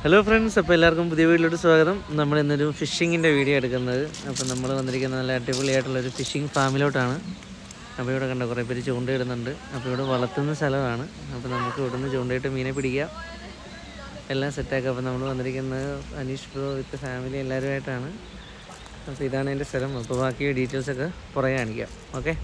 Hello friends, അപ്പോൾ എല്ലാവർക്കും പുതിയ വീഡിയോയിലോട്ട് സ്വാഗതം. നമ്മൾ ഇന്നൊരു ഫിഷിങ്ങിൻ്റെ വീഡിയോ എടുക്കുന്നത്. അപ്പോൾ നമ്മൾ വന്നിരിക്കുന്നത് നല്ല അടിപൊളിയായിട്ടുള്ളൊരു ഫിഷിംഗ് ഫാമിലോട്ടാണ്. അപ്പോൾ ഇവിടെ കണ്ട കുറേ പേര് ചൂണ്ടയിടുന്നുണ്ട്. അപ്പോൾ ഇവിടെ വളർത്തുന്ന സ്ഥലമാണ്. അപ്പോൾ നമുക്ക് ഇവിടെ നിന്ന് ചൂണ്ടയിട്ട് മീനെ പിടിക്കാം, എല്ലാം സെറ്റാക്കാം. അപ്പോൾ നമ്മൾ വന്നിരിക്കുന്നത് അനീഷ് ബ്രോ വിത്ത് ഫാമിലി എല്ലാവരുമായിട്ടാണ്. അപ്പോൾ ഇതാണ് എൻ്റെ സ്ഥലം. അപ്പോൾ ബാക്കി ഡീറ്റെയിൽസൊക്കെ പുറകെ കാണിക്കാം. ഓക്കെ.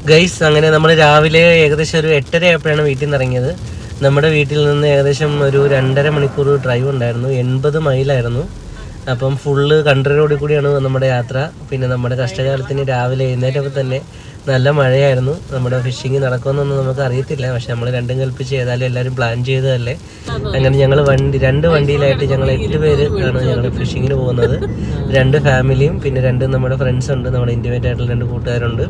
ഗൈസ്, അങ്ങനെ നമ്മൾ രാവിലെ ഏകദേശം ഒരു 8:30 ആയപ്പോഴാണ് വീട്ടിൽ നിന്ന് ഇറങ്ങിയത്. നമ്മുടെ വീട്ടിൽ നിന്ന് ഏകദേശം ഒരു 2.5 മണിക്കൂർ ഡ്രൈവ് ഉണ്ടായിരുന്നു. 80 മൈലായിരുന്നു. അപ്പം ഫുള്ള് കൺട്രി റോഡിൽ കൂടിയാണ് നമ്മുടെ യാത്ര. പിന്നെ നമ്മുടെ കഷ്ടകാലത്തിന് രാവിലെ എഴുന്നേറ്റപ്പോൾ തന്നെ നല്ല മഴയായിരുന്നു. നമ്മുടെ ഫിഷിങ് നടക്കുമെന്നൊന്നും നമുക്ക് അറിയത്തില്ല. പക്ഷെ നമ്മൾ രണ്ടും കൽപ്പിച്ച് ഏതായാലും എല്ലാവരും പ്ലാൻ ചെയ്തതല്ലേ. അങ്ങനെ ഞങ്ങൾ രണ്ട് വണ്ടിയിലായിട്ട് ഞങ്ങൾ 8 പേര് ആണ് ഞങ്ങൾ ഫിഷിങ്ങിന് പോകുന്നത്. 2 ഫാമിലിയും പിന്നെ 2 നമ്മുടെ ഫ്രണ്ട്സ് ഉണ്ട്, നമ്മുടെ ഇൻറ്റിമേറ്റ് ആയിട്ടുള്ള 2 കൂട്ടുകാരുണ്ട്.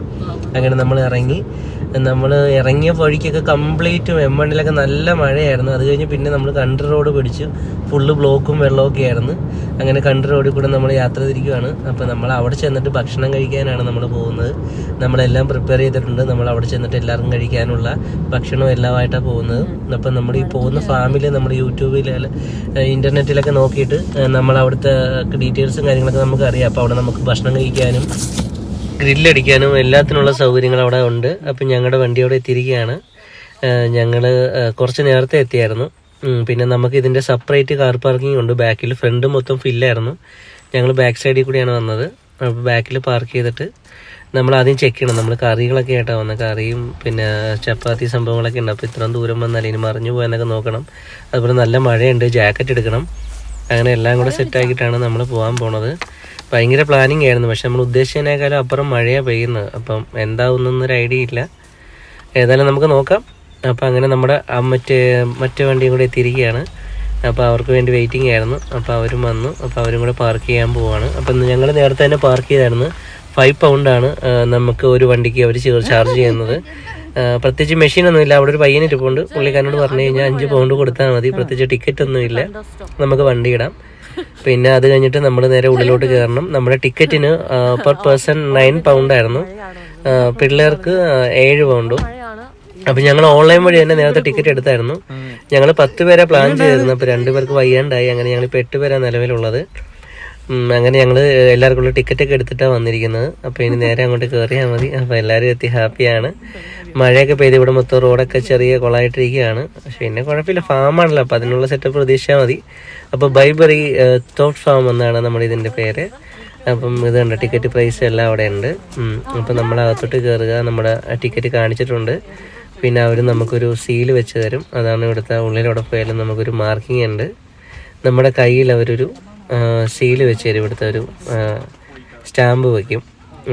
അങ്ങനെ നമ്മൾ ഇറങ്ങിയ വഴിക്കൊക്കെ കംപ്ലീറ്റും M1-ലൊക്കെ നല്ല മഴയായിരുന്നു. അത് കഴിഞ്ഞ് പിന്നെ നമ്മൾ കൺട്രി റോഡ് പിടിച്ചു. ഫുള്ള് ബ്ലോക്കും വെള്ളമൊക്കെ ആയിരുന്നു. അങ്ങനെ കൺട്രി റോഡിൽ കൂടെ നമ്മൾ യാത്ര തിരിക്കുകയാണ്. അപ്പോൾ നമ്മൾ അവിടെ ചെന്നിട്ട് ഭക്ഷണം കഴിക്കാനാണ് നമ്മൾ പോകുന്നത്. നമ്മളെല്ലാം പ്രിപ്പയർ ചെയ്തിട്ടുണ്ട്. നമ്മൾ അവിടെ ചെന്നിട്ട് എല്ലാവർക്കും കഴിക്കാനുള്ള ഭക്ഷണവും എല്ലാമായിട്ടാണ് പോകുന്നത്. അപ്പം നമ്മുടെ ഈ പോകുന്ന ഫാമിൽ നമ്മുടെ യൂട്യൂബിൽ ഇൻ്റർനെറ്റിലൊക്കെ നോക്കിയിട്ട് നമ്മൾ അവിടുത്തെ ഡീറ്റെയിൽസും കാര്യങ്ങളൊക്കെ നമുക്ക് അറിയാം. അപ്പോൾ അവിടെ നമുക്ക് ഭക്ഷണം കഴിക്കാനും ഗ്രില്ലടിക്കാനും എല്ലാത്തിനുള്ള സൗകര്യങ്ങൾ അവിടെ ഉണ്ട്. അപ്പം ഞങ്ങളുടെ വണ്ടി അവിടെ എത്തിയിരിക്കുകയാണ്. ഞങ്ങൾ കുറച്ച് നേരത്തെ എത്തിയായിരുന്നു. പിന്നെ നമുക്ക് ഇതിൻ്റെ സെപ്പറേറ്റ് കാർ പാർക്കിംഗ് ഉണ്ട് ബാക്കിൽ. ഫ്രണ്ട് മൊത്തം ഫില്ലായിരുന്നു. ഞങ്ങൾ ബാക്ക് സൈഡിൽ കൂടിയാണ് വന്നത്. അപ്പോൾ ബാക്കിൽ പാർക്ക് ചെയ്തിട്ട് നമ്മൾ ആദ്യം ചെക്ക് ചെയ്യണം. നമ്മൾ കറികളൊക്കെ ആയിട്ടാണ് വന്നത്. കറിയും പിന്നെ ചപ്പാത്തി സംഭവങ്ങളൊക്കെ ഉണ്ട്. അപ്പോൾ ഇത്രയും ദൂരം വന്നാൽ ഇനി മറിഞ്ഞു പോകാനൊക്കെ നോക്കണം. അതുപോലെ നല്ല മഴയുണ്ട്, ജാക്കറ്റ് എടുക്കണം. അങ്ങനെ എല്ലാം കൂടെ സെറ്റാക്കിയിട്ടാണ് നമ്മൾ പോകാൻ പോണത്. ഭയങ്കര പ്ലാനിങ് ആയിരുന്നു. പക്ഷെ നമ്മൾ ഉദ്ദേശിച്ചതിനേക്കാളും അപ്പുറം മഴയാണ് പെയ്യുന്നത്. അപ്പം എന്താവുന്നൊരു ഐഡിയ ഇല്ല. ഏതായാലും നമുക്ക് നോക്കാം. അപ്പോൾ അങ്ങനെ നമ്മുടെ മറ്റേ വണ്ടിയും കൂടെ എത്തിയിരിക്കുകയാണ്. അപ്പോൾ അവർക്ക് വേണ്ടി വെയിറ്റിംഗ് ആയിരുന്നു. അപ്പോൾ അവരും വന്നു. അപ്പോൾ അവരും കൂടെ പാർക്ക് ചെയ്യാൻ പോവുകയാണ്. അപ്പം ഞങ്ങൾ നേരത്തെ തന്നെ പാർക്ക് ചെയ്തായിരുന്നു. 5 പൗണ്ടാണ് നമുക്ക് ഒരു വണ്ടിക്ക് അവർ ചാർജ് ചെയ്യുന്നത്. പ്രത്യേകിച്ച് മെഷീനൊന്നുമില്ല. അവിടെ ഒരു പയ്യൻ ഇരിപ്പുണ്ട്. പുള്ളിക്കാരനോട് പറഞ്ഞു കഴിഞ്ഞാൽ 5 പൗണ്ട് കൊടുത്താൽ മതി. പ്രത്യേകിച്ച് ടിക്കറ്റ് ഒന്നുമില്ല, നമുക്ക് വണ്ടി ഇടാം. പിന്നെ അത് കഴിഞ്ഞിട്ട് നമ്മൾ നേരെ ഉള്ളിലോട്ട് കയറണം. നമ്മുടെ ടിക്കറ്റിന് പെർ പേഴ്സൺ 9 പൗണ്ടായിരുന്നു. പിള്ളേർക്ക് 7 പൗണ്ടും. അപ്പം ഞങ്ങൾ ഓൺലൈൻ വഴി തന്നെ നേരത്തെ ടിക്കറ്റ് എടുത്തായിരുന്നു. ഞങ്ങൾ 10 പേരെ പ്ലാൻ ചെയ്തിരുന്നു. അപ്പോൾ 2 പേർക്ക് വയ്യാണ്ടായി. അങ്ങനെ ഞങ്ങളിപ്പോൾ 8 പേരാണ് നിലവിലുള്ളത്. അങ്ങനെ ഞങ്ങൾ എല്ലാവർക്കുള്ള ടിക്കറ്റൊക്കെ എടുത്തിട്ടാണ് വന്നിരിക്കുന്നത്. അപ്പോൾ ഇനി നേരെ അങ്ങോട്ട് കയറിയാൽ മതി. അപ്പോൾ എല്ലാവരും എത്തി ഹാപ്പിയാണ്. മഴയൊക്കെ പെയ്ത് ഇവിടെ മൊത്തം റോഡൊക്കെ ചെറിയ കുളമായിട്ടിരിക്കുകയാണ്. പക്ഷേ പിന്നെ കുഴപ്പമില്ല, ഫാമാണല്ലോ. അപ്പോൾ അതിനുള്ള സെറ്റപ്പ് പ്രതീക്ഷിച്ചാൽ മതി. അപ്പോൾ ബൈബറി തോട്ട് ഫാം എന്നാണ് നമ്മുടെ ഇതിൻ്റെ പേര്. അപ്പം ഇത് കണ്ട ടിക്കറ്റ് പ്രൈസ് എല്ലാം അവിടെ ഉണ്ട്. അപ്പം നമ്മൾ അകത്തോട്ട് കയറുക. നമ്മുടെ ടിക്കറ്റ് കാണിച്ചിട്ടുണ്ട്. പിന്നെ അവർ നമുക്കൊരു സീല് വെച്ച് തരും. അതാണ് ഇവിടുത്തെ ഉള്ളിലൂടെ പോയാലും നമുക്കൊരു മാർക്കിംഗ് ഉണ്ട്. നമ്മുടെ കയ്യിൽ അവരൊരു സീല് വെച്ച് തരും. ഇവിടുത്തെ ഒരു സ്റ്റാമ്പ് വയ്ക്കും.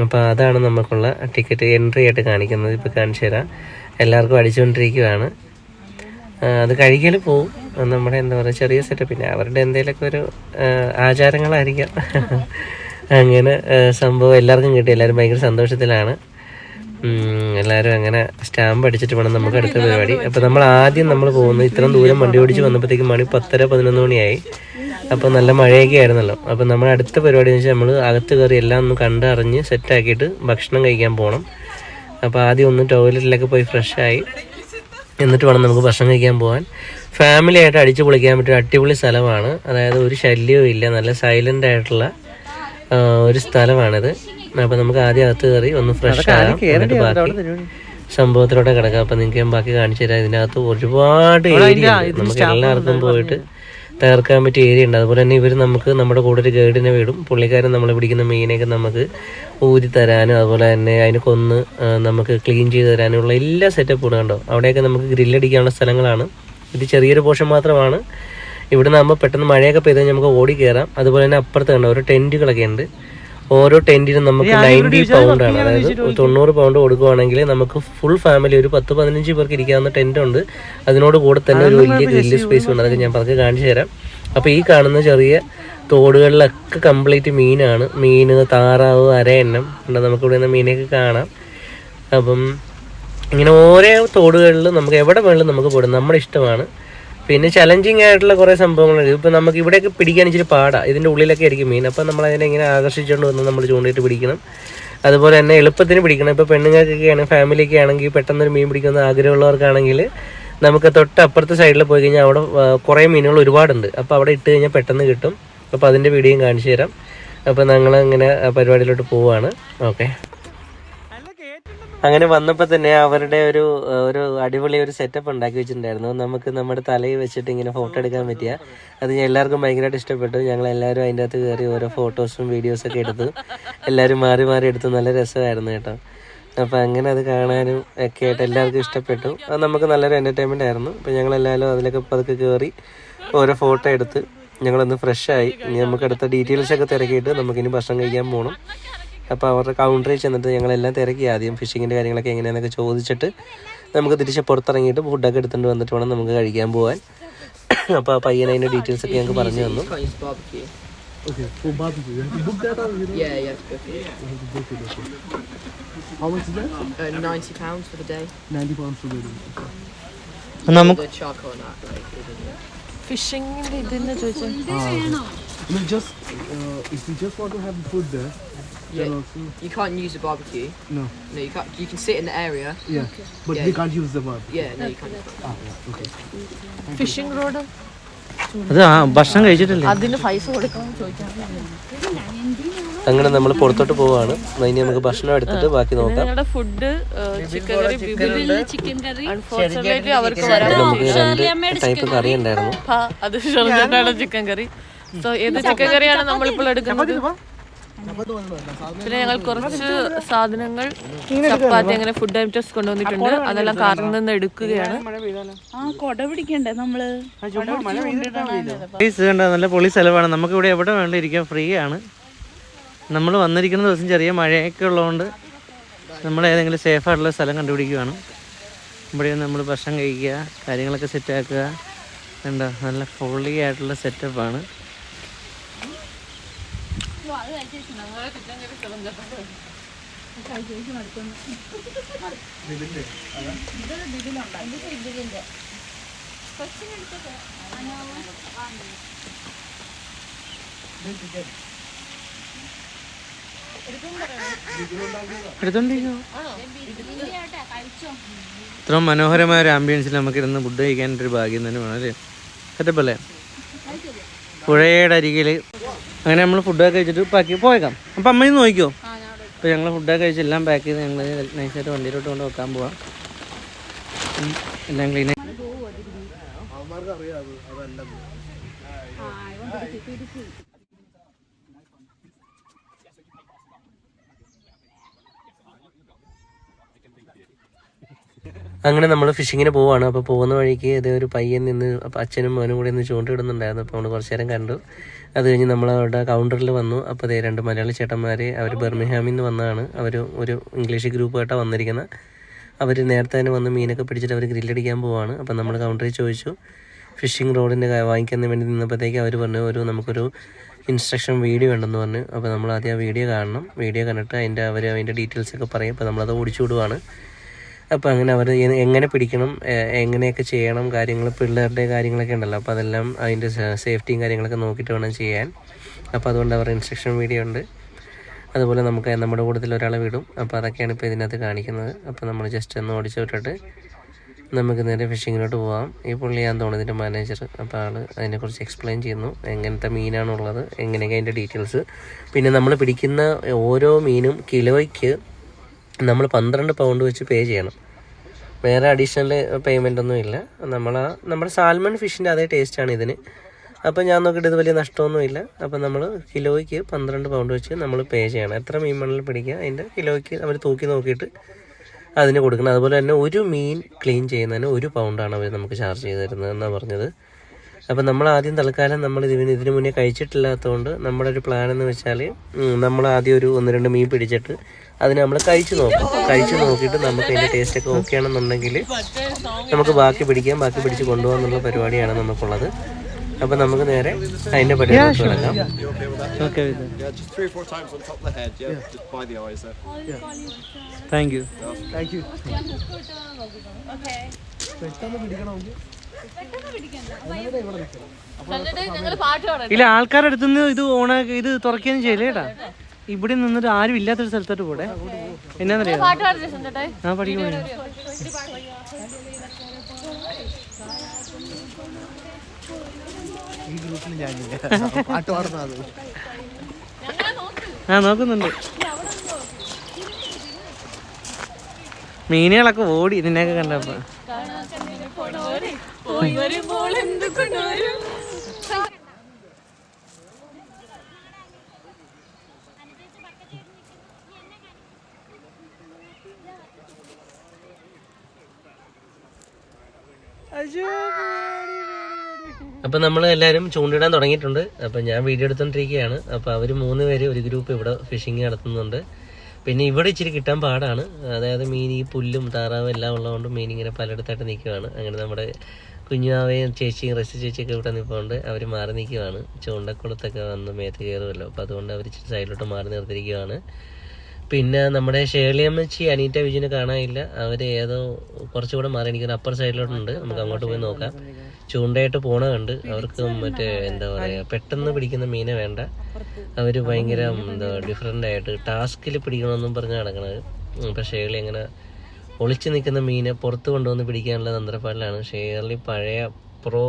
അപ്പോൾ അതാണ് നമുക്കുള്ള ടിക്കറ്റ് എൻട്രി ആയിട്ട് കാണിക്കുന്നത്. ഇപ്പോൾ കാണിച്ചു തരാം. എല്ലാവർക്കും അടിച്ചുകൊണ്ടിരിക്കുകയാണ്. അത് കഴിക്കൽ പോവും. നമ്മുടെ എന്താ പറയുക, ചെറിയ സെറ്റപ്പ്. പിന്നെ അവരുടെ എന്തെങ്കിലുമൊക്കെ ഒരു ആചാരങ്ങളായിരിക്കാം. അങ്ങനെ സംഭവം എല്ലാവർക്കും കിട്ടി. എല്ലാവരും ഭയങ്കര സന്തോഷത്തിലാണ്. എല്ലാവരും അങ്ങനെ സ്റ്റാമ്പ് അടിച്ചിട്ട് വേണം നമുക്ക് അടുത്ത പരിപാടി. അപ്പോൾ നമ്മൾ ആദ്യം പോകുന്നത് ഇത്രയും ദൂരം വണ്ടി ഓടിച്ച് വന്നപ്പോഴത്തേക്കും മണി 10-11 മണിയായി. അപ്പോൾ നല്ല മഴയൊക്കെ ആയിരുന്നല്ലോ. അപ്പോൾ നമ്മുടെ അടുത്ത പരിപാടി എന്ന് വെച്ചാൽ നമ്മൾ അകത്ത് കയറി എല്ലാം ഒന്ന് കണ്ടറിഞ്ഞ് സെറ്റാക്കിയിട്ട് ഭക്ഷണം കഴിക്കാൻ പോകണം. അപ്പോൾ ആദ്യം ഒന്ന് ടോയ്ലറ്റിലൊക്കെ പോയി ഫ്രഷായി എന്നിട്ട് വേണം നമുക്ക് ഭക്ഷണം കഴിക്കാൻ പോകാൻ. ഫാമിലി ആയിട്ട് അടിച്ചു പൊളിക്കാൻ പറ്റിയ അടിപൊളി സ്ഥലമാണ്. അതായത് ഒരു ശല്യവും ഇല്ല, നല്ല സൈലൻ്റ് ആയിട്ടുള്ള ഒരു സ്ഥലമാണിത്. അപ്പോൾ നമുക്ക് ആദ്യം അകത്ത് കയറി ഒന്ന് ഫ്രഷ് ആകാം, എന്നിട്ട് ബാക്കി സംഭവത്തിലോട്ട് കിടക്കാം. അപ്പോൾ നിങ്ങൾക്ക് ഞാൻ ബാക്കി കാണിച്ചു തരാം. ഇതിനകത്ത് ഒരുപാട് ഏരിയ നമുക്ക് എല്ലാവർക്കും പോയിട്ട് തകർക്കാൻ പറ്റിയ ഏരിയ ഉണ്ട്. അതുപോലെ തന്നെ ഇവർ നമുക്ക് നമ്മുടെ കൂടെ ഒരു ഗൈഡിനെ വിടും. പുള്ളിക്കാരൻ നമ്മൾ പിടിക്കുന്ന മീനൊക്കെ നമുക്ക് ഊരി തരാനും അതുപോലെ തന്നെ അതിന് കൊന്ന് നമുക്ക് ക്ലീൻ ചെയ്ത് തരാനുള്ള എല്ലാ സെറ്റപ്പും കണ്ടോ. അവിടെയൊക്കെ നമുക്ക് ഗ്രില്ലടിക്കാനുള്ള സ്ഥലങ്ങളാണ്. ഇത് ചെറിയൊരു പോർഷൻ മാത്രമാണ്. ഇവിടെ നിന്നാകുമ്പോൾ പെട്ടെന്ന് മഴയൊക്കെ പെയ്താൽ നമുക്ക് ഓടി കയറാം. അതുപോലെ തന്നെ അപ്പുറത്ത് കണ്ടോ ഒരു ടെൻറ്റുകളൊക്കെ ഉണ്ട്. ഓരോ ടെൻറ്റിനും നമുക്ക് 90 പൗണ്ടാണ്. അതായത് 90 പൗണ്ട് കൊടുക്കുവാണെങ്കിൽ നമുക്ക് ഫുൾ ഫാമിലി ഒരു 10-15 പേർക്ക് ഇരിക്കാവുന്ന ടെൻ്റ് ഉണ്ട്. അതിനോട് കൂടെ തന്നെ ഒരു വലിയ ഗ്രില്ല് സ്പേസ് ഉണ്ട്. അതൊക്കെ ഞാൻ പറഞ്ഞ് കാണിച്ചു തരാം. അപ്പോൾ ഈ കാണുന്ന ചെറിയ തോടുകളിലൊക്കെ കംപ്ലീറ്റ് മീനാണ്. മീൻ, താറാവ്, അരയന്നം ഉണ്ട്. നമുക്കിവിടെ നിന്ന് മീനൊക്കെ കാണാം. അപ്പം ഇങ്ങനെ ഓരോ തോടുകളിൽ നമുക്ക് എവിടെ വേണമെങ്കിലും നമുക്ക് പോടും, നമ്മുടെ ഇഷ്ടമാണ്. പിന്നെ ചലഞ്ചിങ് ആയിട്ടുള്ള കുറേ സംഭവങ്ങളുണ്ട്. ഇപ്പോൾ നമുക്ക് ഇവിടെയൊക്കെ പിടിക്കാൻ ഇച്ചിരി പാടാണ്. ഇതിൻ്റെ ഉള്ളിലൊക്കെ ആയിരിക്കും മീൻ. അപ്പം നമ്മളതിനെ ഇങ്ങനെ ആകർഷിച്ചുകൊണ്ട് വന്ന് നമ്മൾ ചൂണ്ടിയിട്ട് പിടിക്കണം. അതുപോലെ തന്നെ എളുപ്പത്തിന് പിടിക്കണം. ഇപ്പോൾ പെണ്ണുങ്ങൾക്കൊക്കെയാണ്, ഫാമിലിയൊക്കെ ആണെങ്കിൽ പെട്ടെന്നൊരു മീൻ പിടിക്കുന്ന ആഗ്രഹമുള്ളവർക്കാണെങ്കിൽ നമുക്ക് തൊട്ടപ്പുറത്തെ സൈഡിൽ പോയി കഴിഞ്ഞാൽ അവിടെ കുറേ മീനുകൾ ഒരുപാടുണ്ട്. അപ്പോൾ അവിടെ ഇട്ട് കഴിഞ്ഞാൽ പെട്ടെന്ന് കിട്ടും. അപ്പോൾ അതിൻ്റെ വീഡിയോയും കാണിച്ചു തരാം. അപ്പോൾ ഞങ്ങളിങ്ങനെ പരിപാടിയിലോട്ട് പോവുകയാണ്. ഓക്കെ, അങ്ങനെ വന്നപ്പോൾ തന്നെ അവരുടെ ഒരു അടിപൊളി ഒരു സെറ്റപ്പ് ഉണ്ടാക്കി വെച്ചിട്ടുണ്ടായിരുന്നു. നമുക്ക് നമ്മുടെ തലയിൽ വെച്ചിട്ട് ഇങ്ങനെ ഫോട്ടോ എടുക്കാൻ പറ്റിയ അത് എല്ലാവർക്കും ഭയങ്കരമായിട്ട് ഇഷ്ടപ്പെട്ടു. ഞങ്ങളെല്ലാവരും അതിൻ്റെ അകത്ത് കയറി ഓരോ ഫോട്ടോസും വീഡിയോസൊക്കെ എടുത്തു. എല്ലാവരും മാറി മാറി എടുത്തു. നല്ല രസമായിരുന്നു കേട്ടോ. അപ്പോൾ അങ്ങനെ അത് കാണാനും ഒക്കെ ആയിട്ട് എല്ലാവർക്കും ഇഷ്ടപ്പെട്ടു. അത് നമുക്ക് നല്ലൊരു എൻ്റർടൈൻമെൻ്റ് ആയിരുന്നു. അപ്പോൾ ഞങ്ങളെല്ലാവരും അതിലൊക്കെ പതുക്കെ കയറി ഓരോ ഫോട്ടോ എടുത്ത് ഞങ്ങളൊന്ന് ഫ്രഷായി. ഇനി നമുക്ക് അടുത്ത ഡീറ്റെയിൽസൊക്കെ തിരക്കിയിട്ട് നമുക്കിനി ഭക്ഷണം കഴിക്കാൻ പോകണം. അപ്പോൾ അവരുടെ കൗണ്ടറിൽ ചെന്നിട്ട് ഞങ്ങളെല്ലാം തിരക്കി. ആദ്യം ഫിഷിങ്ങിൻ്റെ കാര്യങ്ങളൊക്കെ എങ്ങനെയാണെന്നൊക്കെ ചോദിച്ചിട്ട് നമുക്ക് തിരിച്ച് പുറത്തിറങ്ങിയിട്ട് ഫുഡൊക്കെ എടുത്തുകൊണ്ട് വന്നിട്ട് വേണം നമുക്ക് കഴിക്കാൻ പോകാൻ. അപ്പോൾ ആ പയ്യൻ അതിൻ്റെ ഡീറ്റെയിൽസൊക്കെ ഞങ്ങൾക്ക് പറഞ്ഞു തന്നു. നമുക്ക് ഫിഷിങ്ങിൻ്റെ ഇതിന് ചോദിച്ചാൽ Yeah, you can't use the barbecue. No, you can't. You can sit in the area. Yeah, but we can't use the barbecue. Yeah, no, you can't. Okay. Fishing rod അത് ഭക്ഷണം കഴിച്ചിട്ടില്ലേ? അതിന് പൈസ കൊടുക്കാമെന്ന് ചോദിച്ചാൽ അങ്ങനെ നമ്മൾ പുറത്തോട്ട് പോവാണ്. ഇനി നമുക്ക് ഭക്ഷണം എടുത്തിട്ട് ബാക്കി നോക്കാം. ഞങ്ങളുടെ ഫുഡ് ചിക്കൻ കറി അൺഫോർച്ചുനേറ്റ്ലി അവർക്ക് വരാൻ നമുക്ക് 2 ടൈപ്പ് കറി ഉണ്ടായിരുന്നു. അത് ഷെർജാനാണ് ചിക്കൻ കറി. സോ ഏത് ചിക്കൻ കറിയാണ് നമ്മളിപ്പോൾ എടുക്കുന്നത്? പിന്നെ ഞങ്ങൾ കുറച്ച് സാധനങ്ങൾ, ചപ്പാത്തി, അങ്ങനെ ഫുഡ് ഐറ്റംസ് കൊണ്ടുവന്നിട്ടുണ്ട്. അതെല്ലാം കാറിൽ നിന്ന് എടുക്കുകയാണ്. നല്ല പൊളി സ്ഥലമാണ്. നമുക്ക് ഇവിടെ എവിടെ വേണ്ട ഇരിക്കാൻ ഫ്രീ ആണ്. നമ്മൾ വന്നിരിക്കുന്ന ദിവസം ചെറിയ മഴയൊക്കെ ഉള്ളതുകൊണ്ട് നമ്മൾ ഏതെങ്കിലും സേഫായിട്ടുള്ള സ്ഥലം കണ്ടുപിടിക്കുകയാണ്. ഇവിടെ നമ്മൾ ഭക്ഷണം കഴിക്കുക, കാര്യങ്ങളൊക്കെ സെറ്റാക്കുക. എന്താ നല്ല പൊളി ആയിട്ടുള്ള സെറ്റപ്പാണ്. ഇത്ര മനോഹരമായ ഒരു ആംബിയൻസിൽ നമുക്കിരുന്ന് ഫുഡ് കഴിക്കാനൊരു ഭാഗ്യം തന്നെ വേണം അല്ലേ? സെറ്റപ്പല്ലേ? പുഴയുടെ അരികിൽ. അങ്ങനെ നമ്മൾ ഫുഡൊക്കെ കഴിച്ചിട്ട് പാക്ക് പോയേക്കാം. അപ്പം അമ്മയും നോക്കിക്കോ. അപ്പോൾ ഞങ്ങൾ ഫുഡൊക്കെ കഴിച്ച് എല്ലാം പാക്ക് ചെയ്ത് ഞങ്ങൾ നൈസായിട്ട് വണ്ടിയിലോട്ട് കൊണ്ട് വെക്കാൻ പോവാം. എല്ലാം ക്ലീൻ. അങ്ങനെ നമ്മൾ ഫിഷിങ്ങിന് പോവാണ്. അപ്പോൾ പോകുന്ന വഴിക്ക് ഇതേ ഒരു പയ്യൻ നിന്ന്, അപ്പോൾ അച്ഛനും മോനും കൂടി ഇന്ന് ചൂണ്ടിടുന്നുണ്ടായിരുന്നു. അപ്പോൾ നമ്മൾ കുറച്ച് നേരം കണ്ടു. അത് കഴിഞ്ഞ് നമ്മൾ അവിടെ കൗണ്ടറിൽ വന്നു. അപ്പോൾ അതേ 2 മലയാളി ചേട്ടന്മാർ, അവർ ബർമിംഗ്ഹാമിൽ നിന്ന് വന്നതാണ്. അവർ ഒരു ഇംഗ്ലീഷ് ഗ്രൂപ്പായിട്ടാണ് വന്നിരിക്കുന്നത്. അവർ നേരത്തെ തന്നെ വന്ന് മീനൊക്കെ പിടിച്ചിട്ട് അവർ ഗ്രില്ലടിക്കാൻ പോവാണ്. അപ്പോൾ നമ്മൾ കൗണ്ടറിൽ ചോദിച്ചു ഫിഷിംഗ് റോഡിൻ്റെ വാങ്ങിക്കാൻ വേണ്ടി നിന്നപ്പോഴത്തേക്ക് അവർ പറഞ്ഞു നമുക്കൊരു ഇൻസ്ട്രക്ഷൻ വീഡിയോ ഉണ്ടെന്ന് പറഞ്ഞു. അപ്പോൾ നമ്മൾ ആദ്യം ആ വീഡിയോ കാണണം. വീഡിയോ കണ്ടിട്ട് അതിൻ്റെ ഡീറ്റെയിൽസൊക്കെ പറയും. അപ്പോൾ നമ്മളത് ഓടിച്ചു വിടുവാണ്. അപ്പോൾ അങ്ങനെ അവർ എങ്ങനെ പിടിക്കണം, എങ്ങനെയൊക്കെ ചെയ്യണം, കാര്യങ്ങൾ, പിള്ളേരുടെ കാര്യങ്ങളൊക്കെ ഉണ്ടല്ലോ. അപ്പോൾ അതെല്ലാം അതിൻ്റെ സേഫ്റ്റിയും കാര്യങ്ങളൊക്കെ നോക്കിയിട്ട് വേണം ചെയ്യാൻ. അപ്പോൾ അതുകൊണ്ട് അവരുടെ ഇൻസ്ട്രക്ഷൻ വീഡിയോ ഉണ്ട്. അതുപോലെ നമുക്ക് നമ്മുടെ കൂട്ടത്തിൽ ഒരാളെ വിടും. അപ്പോൾ അതൊക്കെയാണ് ഇപ്പോൾ ഇതിനകത്ത് കാണിക്കുന്നത്. അപ്പോൾ നമ്മൾ ജസ്റ്റ് ഒന്ന് ഓടിച്ചു വിട്ടിട്ട് നമുക്ക് നേരെ ഫിഷിങ്ങിലോട്ട് പോകാം. ഈ പുള്ളിയാന്ന് തോന്നുന്നു ഇതിൻ്റെ മാനേജർ. അപ്പോൾ ആൾ അതിനെക്കുറിച്ച് എക്സ്പ്ലെയിൻ ചെയ്യുന്നു, എങ്ങനത്തെ മീനാണുള്ളത്, എങ്ങനെയൊക്കെ അതിൻ്റെ ഡീറ്റെയിൽസ്. പിന്നെ നമ്മൾ പിടിക്കുന്ന ഓരോ മീനും കിലോയ്ക്ക് നമ്മൾ 12 പൗണ്ട് വെച്ച് പേ ചെയ്യണം. വേറെ അഡീഷണൽ പേയ്മെൻ്റ് ഒന്നും ഇല്ല. നമ്മുടെ സാൽമൺ ഫിഷിൻ്റെ അതേ ടേസ്റ്റാണ് ഇതിന്. അപ്പോൾ ഞാൻ നോക്കിയിട്ട് ഇത് വലിയ നഷ്ടമൊന്നുമില്ല. അപ്പോൾ നമ്മൾ കിലോയ്ക്ക് 12 പൗണ്ട് വെച്ച് നമ്മൾ പേ ചെയ്യണം. എത്ര മീൻ മണ്ണിൽ പിടിക്കുക അതിൻ്റെ കിലോയ്ക്ക് അവർ തൂക്കി നോക്കിയിട്ട് അതിന് കൊടുക്കണം. അതുപോലെ തന്നെ ഒരു മീൻ ക്ലീൻ ചെയ്യുന്നതിന് 1 പൗണ്ടാണ് അവർ നമുക്ക് ചാർജ് ചെയ്ത് തരുന്നത് എന്നാണ് പറഞ്ഞത്. അപ്പം നമ്മൾ ആദ്യം തൽക്കാലം നമ്മൾ ഇതിന് മുന്നേ കഴിച്ചിട്ടില്ലാത്തതുകൊണ്ട് നമ്മുടെ ഒരു പ്ലാൻ എന്ന് വെച്ചാൽ നമ്മൾ ആദ്യം ഒരു 1-2 മീൻ പിടിച്ചിട്ട് അതിന് നമ്മൾ കഴിച്ചു നോക്കിയിട്ട് നമുക്ക് അതിൻ്റെ ടേസ്റ്റൊക്കെ ഓക്കെ ആണെന്നുണ്ടെങ്കിൽ നമുക്ക് ബാക്കി പിടിച്ച് കൊണ്ടുപോകാന്നുള്ള പരിപാടിയാണ് നമുക്കുള്ളത്. അപ്പം നമുക്ക് നേരെ അതിൻ്റെ പരിപാടി തുടങ്ങാം. Okay. Yeah, just 3 or 4 times on top of the head, yeah. Just by the eyes there. Thank you. Thank you. ഇല്ല, ആൾക്കാരുടെ അടുത്തുനിന്ന് ഇത് ഓണാക്കി ഇത് തുറക്കുകയും ചെയ്യലേട്ടാ. ഇവിടെ നിന്നിട്ട് ആരും ഇല്ലാത്തൊരു സ്ഥലത്തോട്ട് പോടെ. എന്നാന്നറിയാം, ആ പഠിക്കാൻ ഈ ഗ്രൂപ്പിൽ ഞാനില്ല. പാട്ട് പാടുന്നത് നോക്കുന്നുണ്ട്. മീനുകളൊക്കെ ഓടി നിന്നെയൊക്കെ കണ്ടപ്പോ. അപ്പം നമ്മൾ എല്ലാവരും ചൂണ്ടിടാൻ തുടങ്ങിയിട്ടുണ്ട്. അപ്പം ഞാൻ വീഡിയോ എടുത്തോണ്ടിരിക്കുകയാണ്. അപ്പോൾ അവർ 3 പേര് ഒരു ഗ്രൂപ്പ് ഇവിടെ ഫിഷിങ് നടത്തുന്നുണ്ട്. പിന്നെ ഇവിടെ ഇച്ചിരി കിട്ടാൻ പാടാണ്. അതായത് മീൻ ഈ പുല്ലും താറാവും എല്ലാം ഉള്ളതുകൊണ്ട് മീൻ ഇങ്ങനെ പലയിടത്തായിട്ട് നിൽക്കുകയാണ്. അങ്ങനെ നമ്മുടെ കുഞ്ഞാവയും ചേച്ചിയും റെസി ചേച്ചിയൊക്കെ ഇവിടെ നിൽപ്പുണ്ട്. അവർ മാറി നിൽക്കുകയാണ്. ചൂണ്ടക്കുളത്തൊക്കെ വന്ന് മേത്ത് കയറുമല്ലോ, അപ്പോൾ അതുകൊണ്ട് അവർ ഇച്ചിരി സൈഡിലോട്ട് മാറി നിർത്തിയിരിക്കുകയാണ്. പിന്നെ നമ്മുടെ ഷേർലിയമ്മച്ചി അനീറ്റ വിജയനെ കാണാനില്ല. അവർ ഏതോ കുറച്ചുകൂടെ മാറി എനിക്കൊരു അപ്പർ സൈഡിലോട്ടുണ്ട്. നമുക്ക് അങ്ങോട്ട് പോയി നോക്കാം. ചൂണ്ടയായിട്ട് പോണ കണ്ട് അവർക്ക് മറ്റേ എന്താ പറയുക, പെട്ടെന്ന് പിടിക്കുന്ന മീനെ വേണ്ട. അവർ ഭയങ്കര ഡിഫറെൻ്റ് ആയിട്ട് ടാസ്കിൽ പിടിക്കണമെന്നും പറഞ്ഞ് നടക്കണത്. ഇപ്പം ഷേർലി അങ്ങനെ ഒളിച്ചു നിൽക്കുന്ന മീനെ പുറത്ത് കൊണ്ടുവന്ന് പിടിക്കാനുള്ള തന്ത്രപ്പാടിലാണ്. ഷേർലി പഴയ പ്രോ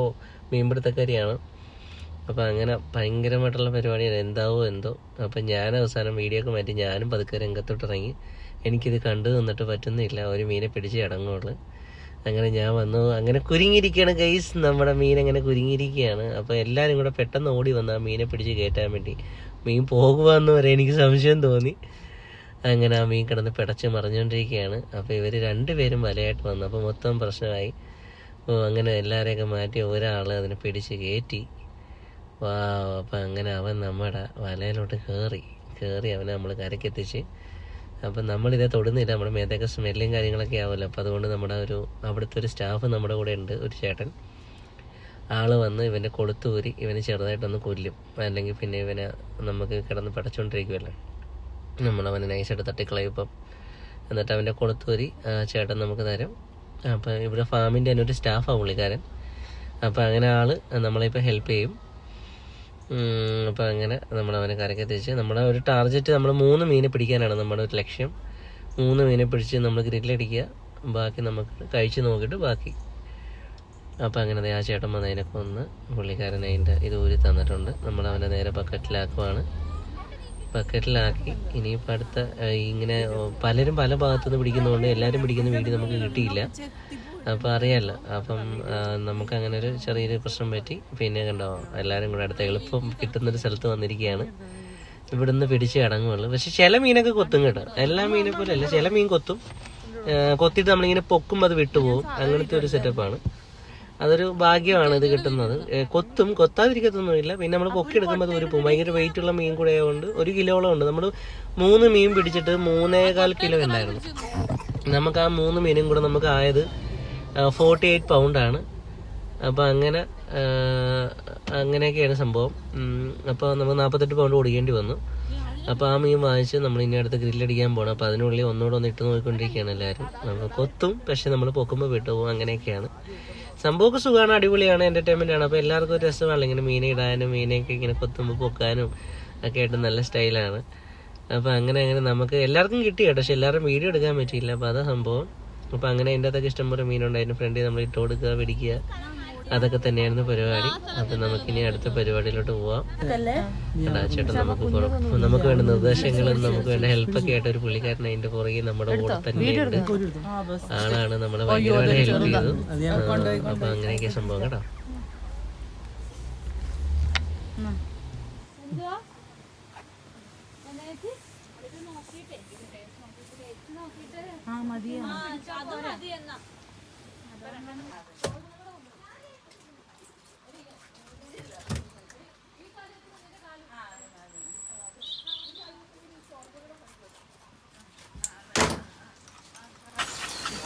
മീൻപിടുത്തക്കാരിയാണ്. അപ്പോൾ അങ്ങനെ ഭയങ്കരമായിട്ടുള്ള പരിപാടിയാണ്. എന്താവോ എന്തോ. അപ്പം ഞാൻ അവസാനം വീഡിയോ ഒക്കെ മാറ്റി ഞാനും പതുക്കെ രംഗത്തോട്ട് ഇറങ്ങി. എനിക്കിത് കണ്ടു നിന്നിട്ട് പറ്റുന്നില്ല, ഒരു മീനെ പിടിച്ച് അടങ്ങുള്ളൂ. അങ്ങനെ ഞാൻ വന്നു. അങ്ങനെ കുരുങ്ങിയിരിക്കുകയാണ് ഗൈസ്, നമ്മുടെ മീൻ അങ്ങനെ കുരുങ്ങിയിരിക്കുകയാണ്. അപ്പോൾ എല്ലാവരും കൂടെ പെട്ടെന്ന് ഓടി വന്ന് ആ മീനെ പിടിച്ച് കയറ്റാൻ വേണ്ടി. മീൻ പോകുകയെന്ന് വരെ എനിക്ക് സംശയം തോന്നി. അങ്ങനെ ആ മീൻ കിടന്ന് പിടച്ച് മറിഞ്ഞുകൊണ്ടിരിക്കുകയാണ്. അപ്പോൾ ഇവർ 2 പേരും വലയായിട്ട് വന്നു. അപ്പോൾ മൊത്തം പ്രശ്നമായി. അങ്ങനെ എല്ലാവരെയൊക്കെ മാറ്റി ഒരാൾ അതിനെ പിടിച്ച് കയറ്റി. അപ്പം അങ്ങനെ അവൻ നമ്മുടെ വലയിലോട്ട് കയറി അവനെ നമ്മൾ കരക്കെത്തിച്ച്. അപ്പം നമ്മളിതേ തൊടുന്നില്ല, നമ്മുടെ മേത്തൊക്കെ സ്മെല്ലും കാര്യങ്ങളൊക്കെ ആവുമല്ലോ. അപ്പം അതുകൊണ്ട് നമ്മുടെ അവിടുത്തെ ഒരു സ്റ്റാഫ് നമ്മുടെ കൂടെ ഉണ്ട്, ഒരു ചേട്ടൻ. ആൾ വന്ന് ഇവൻ്റെ കൊളുത്തൂരി ഇവന് ചെറുതായിട്ടൊന്ന് കൊല്ലും. അല്ലെങ്കിൽ പിന്നെ ഇവനെ നമുക്ക് കിടന്ന് പടച്ചുകൊണ്ടിരിക്കുമല്ലോ, നമ്മളവനെ നൈസായിട്ട് തട്ടിക്കളയിപ്പം. എന്നിട്ട് അവൻ്റെ കൊളുത്തൂരി ചേട്ടൻ നമുക്ക് തരും. അപ്പം ഇവിടെ ഫാമിൻ്റെ തന്നെ ഒരു സ്റ്റാഫാണ് പുള്ളിക്കാരൻ. അപ്പം അങ്ങനെ ആൾ നമ്മളിപ്പോൾ ഹെൽപ്പ് ചെയ്യും. അപ്പോൾ അങ്ങനെ നമ്മളവനെ കരക്കെത്തിച്ച് നമ്മുടെ ഒരു ടാർഗറ്റ് നമ്മൾ 3 മീനെ പിടിക്കാനാണ് നമ്മുടെ ഒരു ലക്ഷ്യം. 3 മീനെ പിടിച്ച് നമ്മൾ ഗ്രില്ലടിക്കുക, ബാക്കി നമുക്ക് കഴിച്ച് നോക്കിയിട്ട് ബാക്കി. അപ്പോൾ അങ്ങനെ ആ ചേട്ടൻ വന്ന് അതിനൊക്കെ ഒന്ന് പുള്ളിക്കാരൻ അതിൻ്റെ ഇത് ഊരി തന്നിട്ടുണ്ട്. നമ്മളവനെ നേരെ ബക്കറ്റിലാക്കുവാണ്. ബക്കറ്റിലാക്കി ഇനിയിപ്പോൾ അടുത്ത ഇങ്ങനെ പലരും പല ഭാഗത്തുനിന്ന് പിടിക്കുന്നതുകൊണ്ട് എല്ലാവരും പിടിക്കുന്ന വീഡിയോ നമുക്ക് കിട്ടിയില്ല. അപ്പോൾ അറിയാമല്ലോ. അപ്പം നമുക്കങ്ങനെ ഒരു ചെറിയൊരു പ്രശ്നം പറ്റി. പിന്നെ കണ്ടോ എല്ലാവരും കൂടെ അടുത്ത എളുപ്പം കിട്ടുന്നൊരു സ്ഥലത്ത് വന്നിരിക്കുകയാണ്. ഇവിടുന്ന് പിടിച്ച് അടങ്ങുള്ളൂ. പക്ഷെ ചില മീനൊക്കെ കൊത്തും കേട്ടോ, എല്ലാ മീനെ പോലെ അല്ല. ചില മീൻ കൊത്തിയിട്ട് നമ്മളിങ്ങനെ പൊക്കുമ്പോൾ അത് വിട്ടുപോകും. അങ്ങനത്തെ ഒരു സെറ്റപ്പാണ്. അതൊരു ഭാഗ്യമാണ് ഇത് കിട്ടുന്നത്. കൊത്താതിരിക്കത്തൊന്നുമില്ല. പിന്നെ നമ്മൾ പൊക്കിയെടുക്കുമ്പോൾ അത് പോകും. ഭയങ്കര വെയിറ്റുള്ള മീൻ കൂടെ ആയതുകൊണ്ട് 1 കിലോളം ഉണ്ട്. നമ്മൾ 3 മീൻ പിടിച്ചിട്ട് 3.25 കിലോ ഉണ്ടായിരുന്നു. നമുക്ക് ആ 3 മീനും കൂടെ നമുക്ക് ആയത് 48 പൗണ്ടാണ്. അപ്പോൾ അങ്ങനെയൊക്കെയാണ് സംഭവം. അപ്പോൾ നമുക്ക് 48 പൗണ്ട് കൊടുക്കേണ്ടി വന്നു. അപ്പോൾ ആ മീൻ വാങ്ങിച്ച് നമ്മൾ ഇനി അടുത്ത് ഗ്രില്ലടിക്കാൻ പോകണം. അപ്പോൾ അതിനുള്ളിൽ ഒന്നുകൂടെ ഇട്ട് നോക്കിക്കൊണ്ടിരിക്കുകയാണ് എല്ലാവരും. നമ്മൾ കൊത്തും, പക്ഷെ നമ്മൾ പൊക്കുമ്പോൾ വിട്ടുപോകും. അങ്ങനെയൊക്കെയാണ് സംഭവമൊക്കെ. സുഖമാണ്, അടിപൊളിയാണ്, എൻ്റർടൈൻമെൻ്റ് ആണ്. അപ്പോൾ എല്ലാവർക്കും ഒരു രസമാണ് ഇങ്ങനെ മീനെ ഇടാനും മീനെയൊക്കെ ഇങ്ങനെ കൊത്തുമ്പോൾ പൊക്കാനും ഒക്കെ ആയിട്ട് നല്ല സ്റ്റൈലാണ്. അപ്പോൾ അങ്ങനെ നമുക്ക് എല്ലാവർക്കും കിട്ടി കേട്ടോ, പക്ഷെ എല്ലാവരും വീഡിയോ എടുക്കാൻ പറ്റിയില്ല. അപ്പോൾ അതാ സംഭവം. അപ്പോൾ അങ്ങനെ അതിൻ്റെ അകത്തൊക്കെ ഇഷ്ടംപോലെ മീനുണ്ട്. അതിൻ്റെ ഫ്രണ്ടിൽ നമ്മൾ ഇട്ട് കൊടുക്കുക, പിടിക്കുക, അതൊക്കെ തന്നെയായിരുന്നു പരിപാടി. അപ്പം നമുക്കിനി അടുത്ത പരിപാടിയിലോട്ട് പോവാം. ചേട്ടൻ നമുക്ക് വേണ്ട നിർദ്ദേശങ്ങളും നമുക്ക് വേണ്ട ഹെൽപ്പൊക്കെ ആയിട്ട് ഒരു പുള്ളിക്കാരൻ അതിൻ്റെ പുറകെ നമ്മുടെ കൂടെ തന്നെയുണ്ട്. ആളാണ് നമ്മളെ ഭയങ്കരമായിട്ട് ഹെൽപ്പ് ചെയ്തത്. അപ്പം അങ്ങനെയൊക്കെ സംഭവം കേട്ടോ.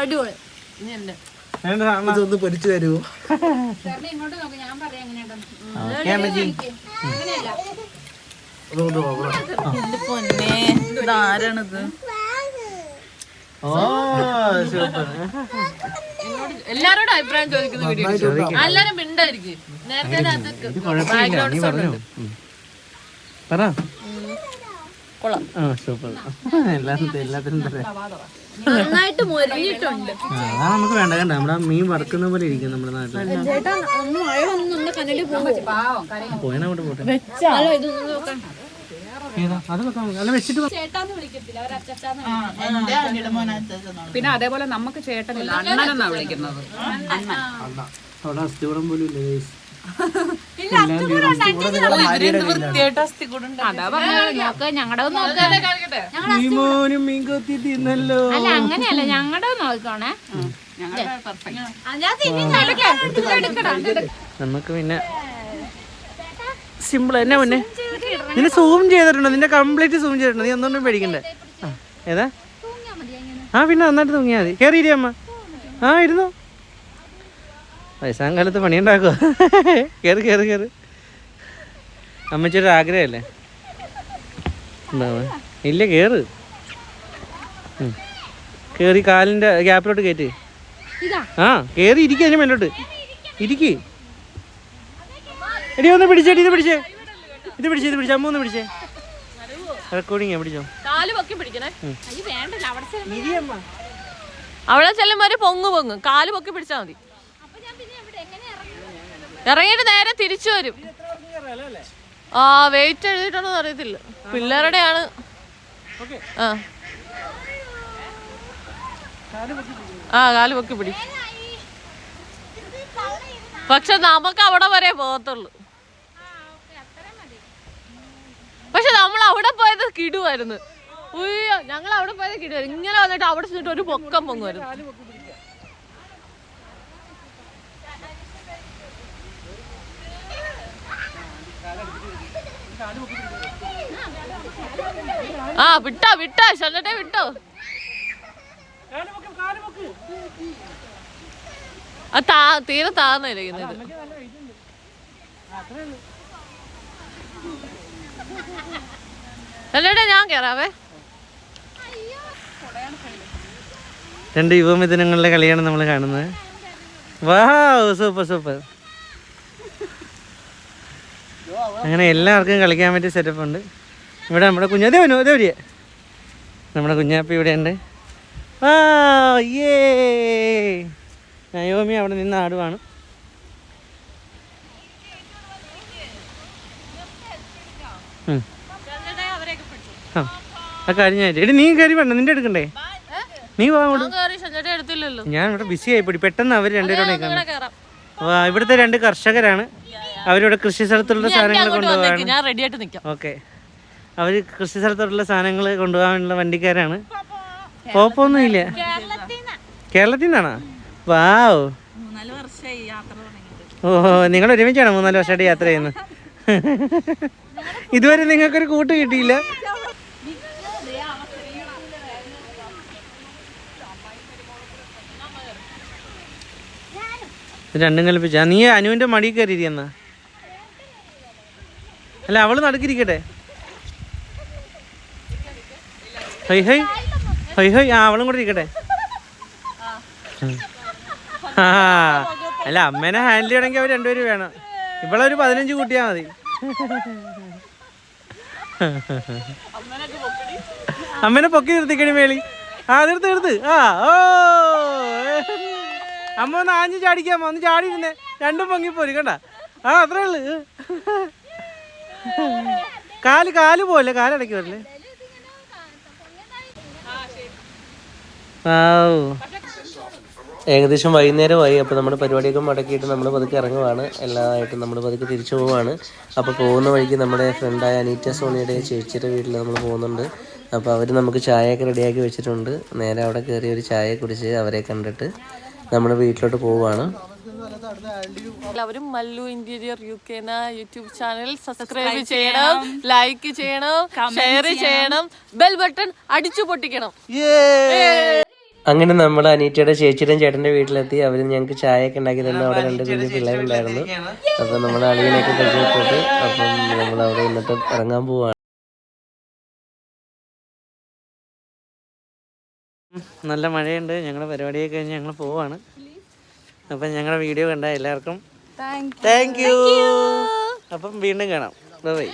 അടിപൊളി. ഇതൊന്ന് പൊരിച്ചു തരുമോ? ഇങ്ങോട്ട് നോക്ക്, ഞാൻ പറയാം എങ്ങനെയാണെന്ന്. അതൊന്ന് നോക്കണം. പൊന്നേ, ഇതാരാണിത്? എല്ലാരോടും അഭിപ്രായം ചോദിക്കുന്ന വീഡിയോ എല്ലാരും മിണ്ടായിരിക്കും. നേരത്തെ നന്നായിട്ട് മൊരിഞ്ഞിട്ടുണ്ട്. നമുക്ക് വേണ്ട കണ്ട നമ്മുടെ മീൻ വറുക്കുന്ന പോലെ ഇരിക്കും നമ്മുടെ നാട്ടിൽ. ചേട്ടാ ഒന്ന് മഴ വന്ന് നമ്മുടെ കണ്ണില് പോയനോട്ട് പോട്ടെ. ഇതൊന്നും നോക്കണ്ട. അത് വെക്കാം. അല്ല വെച്ചിട്ട് ചേട്ടാന്ന് വിളിക്കത്തില്ല, അവർ അച്ചാന്ന്. പിന്നെ അതേപോലെ നമുക്ക് ചേട്ടനില്ല, അണ്ണനെന്നാ വിളിക്കുന്നത്. അവിടെ അസ്ഥികൂടം പോലും ഇല്ല. അതാ പറഞ്ഞ ഞങ്ങളുടെ മോനും മീൻ കൊത്തി തിന്നല്ലോ. അല്ല അങ്ങനെയല്ല, ഞങ്ങളുടെ നോക്കണേ. നമുക്ക് പിന്നെ സിമ്പിൾ തന്നെ. മുന്നേ നിന്നെ സൂം ചെയ്തിട്ടുണ്ടോ? നിന്റെ കംപ്ലീറ്റ് സൂം ചെയ്തിട്ടുണ്ടോ? നീ ഒന്നുകൊണ്ടും പേടിക്കണ്ടേ. ഏതാ? പിന്നെ നന്നായിട്ട് തൂങ്ങിയാൽ മതി. കയറിയിരി അമ്മ. ഇരുന്നു. വയസ്സാം കാലത്ത് പണിയുണ്ടാക്കുക. കയറി കയറി കയറി. അമ്മച്ചൊരു ആഗ്രഹമല്ലേ? ഇല്ല, കയറ്. കയറി കാലിൻ്റെ ഗ്യാപ്പിലോട്ട് കയറ്റി. കയറി ഇരിക്കുക. അതിന് മേലോട്ട് ഇരിക്ക്. എടി ഒന്ന് പിടിച്ചേടി. ഇത് പിടിച്ചേ. അമ്മ ഒന്ന് പിടിച്ചേ. റെക്കോർഡിങ് പിടിച്ചോ. കാല് പൊക്കി പിടിക്കണേ. അവിടെ ചെല്ലുമ്പോ ഒരു പൊങ്ങും. കാല് പൊക്കി പിടിച്ചാ മതി. ഇറങ്ങിയിട്ട് നേരെ തിരിച്ചു വരും. വെയിറ്റ് എഴുതിയിട്ടൊന്നും അറിയത്തില്ല. പിള്ളേരുടെ ആണ്. കാല് പൊക്കി പിടി. പക്ഷെ നമുക്ക് അവിടെ വരെ പോകത്തുള്ളൂ. പക്ഷെ നമ്മൾ അവിടെ പോയത് കിടുവായിരുന്നു. ഉയ്യോ, ഞങ്ങൾ അവിടെ പോയത് കിടുവായിരുന്നു. ഇങ്ങനെ വന്നിട്ട് അവിടെ ചെന്നിട്ട് ഒരു പൊക്കം പൊങ്ങുമായിരുന്നു. വിട്ടോ ശല്യട്ടെ വിട്ടോ. തീരെ താന്നിരിക്കുന്നത്. ശല്യട്ടെ ഞാൻ കേറാവേ. രണ്ട് യുവമിഥുനങ്ങളുടെ കളിയാണ് നമ്മൾ കാണുന്നത്. വാവ്, സൂപ്പർ സൂപ്പർ. അങ്ങനെ എല്ലാവർക്കും കളിക്കാൻ പറ്റിയ സെറ്റപ്പ് ഉണ്ട് ഇവിടെ. നമ്മുടെ അതേവരിയ നമ്മുടെ കുഞ്ഞാപ്പി ഇവിടെ ഉണ്ട്. നയോമി അവിടെ നിന്ന് ആടുവാണ്. കഴിഞ്ഞായിട്ട് എടി നീ കയറി വേണ്ട, നിന്റെ എടുക്കണ്ടേ? നീ പോകാൻ. ഞാൻ ഇവിടെ ബിസി ആയിപ്പോയി. പെട്ടെന്ന് അവർ രണ്ടുപേരോടെ ഇവിടുത്തെ രണ്ട് കർഷകരാണ്. അവരിവിടെ കൃഷി സ്ഥലത്തുള്ള സാധനങ്ങൾ കൊണ്ടുപോകാൻ. ഓക്കെ, അവർ കൃഷി സ്ഥലത്തോടുള്ള സാധനങ്ങൾ കൊണ്ടുപോകാനുള്ള വണ്ടിക്കാരാണ്. കുഴപ്പമൊന്നുമില്ല. കേരളത്തിൽ നിന്നാണോ? വാവ്. നിങ്ങൾ ഒരുമിച്ചാണോ 3-4 വർഷമായിട്ട് യാത്ര ചെയ്യുന്നത്? ഇതുവരെ നിങ്ങൾക്കൊരു കൂട്ട് കിട്ടിയില്ല. രണ്ടും കൽപ്പിച്ച. നീ അനുവിന്റെ മടി കയറിയിരിക്കുന്ന. അല്ല, അവള് നടക്കിരിക്കട്ടെ. ഹൈ ഹൈ ഹൈ ഹൈ. അവളും കൂടെ ഇരിക്കട്ടെ. അല്ല, അമ്മേനെ ഹാൻഡിൽ ചെയ്യണമെങ്കിൽ അവർ രണ്ടുപേരും വേണം. ഇവളൊരു 15 കൂട്ടിയാ മതി. അമ്മേനെ പൊക്കി നിർത്തിക്കണി മേളി. നിർത്ത്. ഓ, അമ്മ ഒന്ന് ആഞ്ഞു ചാടിക്കാമോ? ഒന്ന് ചാടിയിരുന്നേ. രണ്ടും പൊങ്ങിപ്പോരി കണ്ട. അത്രേ ഉള്ളു. കാല് പോലെ കാലടക്കി വരല്ലേ. ഏകദേശം വൈകുന്നേരമായി. അപ്പോൾ നമ്മുടെ പരിപാടിയൊക്കെ മുടക്കിയിട്ട് നമ്മൾ പതുക്കെ ഇറങ്ങുവാണ്. എല്ലാതായിട്ടും നമ്മൾ പതുക്കെ തിരിച്ചു പോവുകയാണ്. അപ്പോൾ പോകുന്ന വഴിക്ക് നമ്മുടെ ഫ്രണ്ടായ അനീറ്റ സോണിയുടെ ചേച്ചിയുടെ വീട്ടിൽ നമ്മൾ പോകുന്നുണ്ട്. അപ്പോൾ അവർ നമുക്ക് ചായയൊക്കെ റെഡിയാക്കി വെച്ചിട്ടുണ്ട്. നേരെ അവിടെ കയറി ഒരു ചായ കുടിച്ച് അവരെ കണ്ടിട്ട് നമ്മുടെ വീട്ടിലോട്ട് പോവുകയാണ്. എല്ലാവരും Mallu interior UK YouTube channel subscribe ചെയ്യണം, ലൈക്ക് ചെയ്യണം, ഷെയർ ചെയ്യണം, ബെൽ ബട്ടൺ അടിച്ചു പൊട്ടിക്കണം. അങ്ങനെ നമ്മൾ അനീറ്റയുടെ ചേച്ചിയുടെയും ചേട്ടൻ്റെ വീട്ടിലെത്തി. അവർ ഞങ്ങൾക്ക് ചായയൊക്കെ ഉണ്ടാക്കി തന്നു. അവിടെ 2 കുഞ്ഞു പിള്ളേരുണ്ടായിരുന്നു. അപ്പം നമ്മൾ അളിയനൊക്കെ പരിചയപ്പെട്ടു. അപ്പം നമ്മൾ അവിടെ എന്നിട്ട് ഇറങ്ങാൻ പോവാണ്. നല്ല മഴയുണ്ട്. ഞങ്ങളുടെ പരിപാടിയൊക്കെ കഴിഞ്ഞ് ഞങ്ങൾ പോവാണ്. അപ്പം ഞങ്ങളുടെ വീഡിയോ കണ്ട എല്ലാവർക്കും താങ്ക് യു. അപ്പം വീണ്ടും കാണാം. ബൈ.